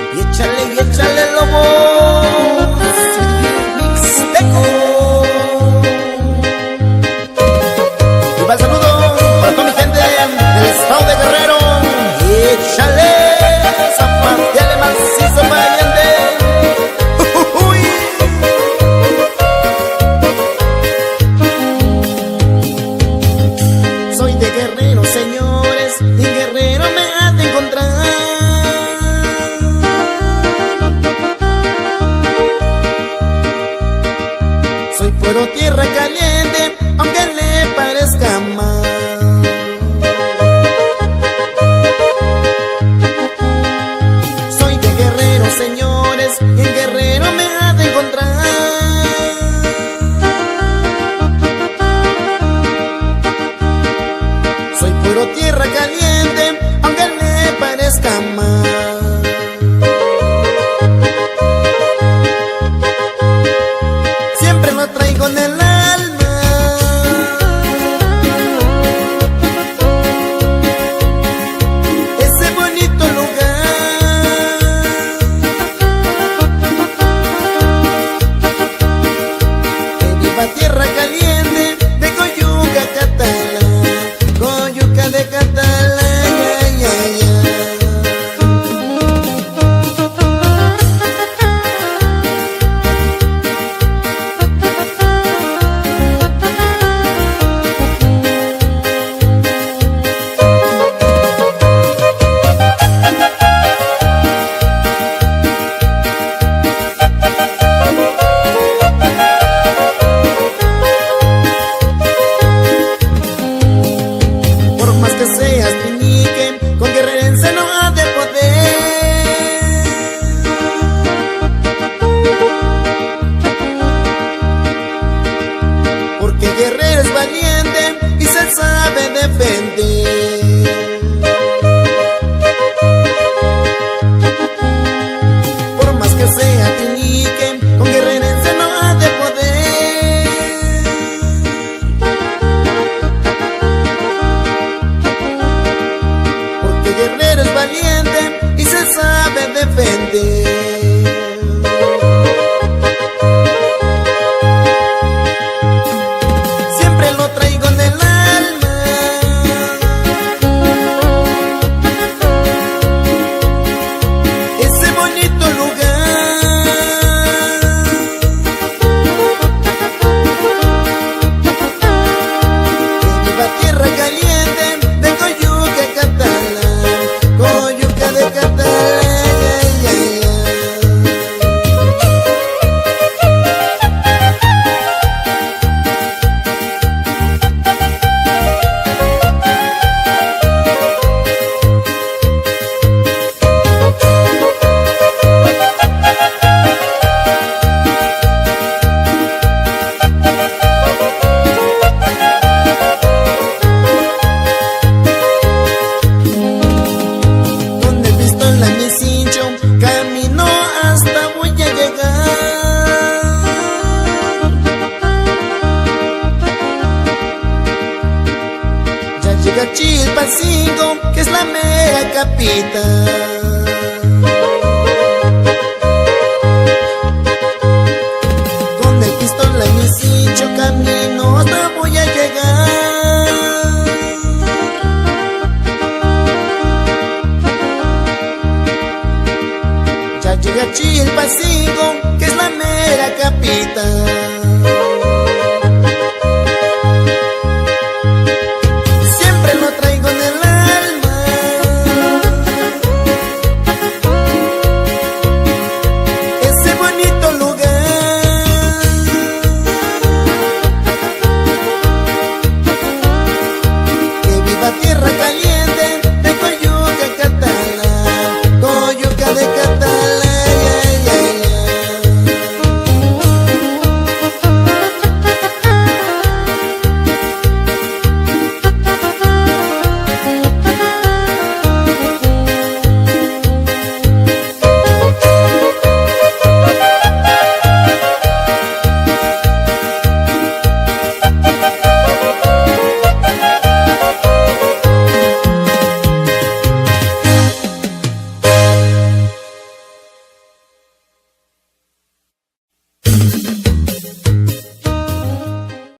Y échale lobo. Mixteco. Y va el saludo para toda mi gente del estado de Guerrero. Y échale zapatiale macizo valiente. Soy de Guerrero, señores, y Guerrero me ha de encontrar. Soy puro tierra caliente, aunque le parezca mal. Soy de Guerrero, señores, y en Guerrero me ha de encontrar. Soy puro tierra caliente, aunque le parezca mal. Siempre lo traigo en el alma. Ese bonito lugar. Que viva tierra caliente de Coyuca, Catalá. Coyuca de Catalá, ya, ya, ya. Por más que seas piñique, con guerrerense no ha de poder. Porque Guerrero es valiente y se sabe defender. Por más que sea piñique, con guerrerense no ha de poder. Porque Guerrero es valiente y se sabe defender. Siempre lo traigo en el alma. Ese bonito lugar. Que viva tierra caliente de Coyuca, Catalá. Coyuca de Catalá, ya, ya, ya. Con el pistón en mi cincho, camino hasta voy a llegar. Ya llega Chilpancingo, que es la mera capital. Con el pistón en mi cincho, camino hasta voy a llegar. Ya llega Chilpancingo,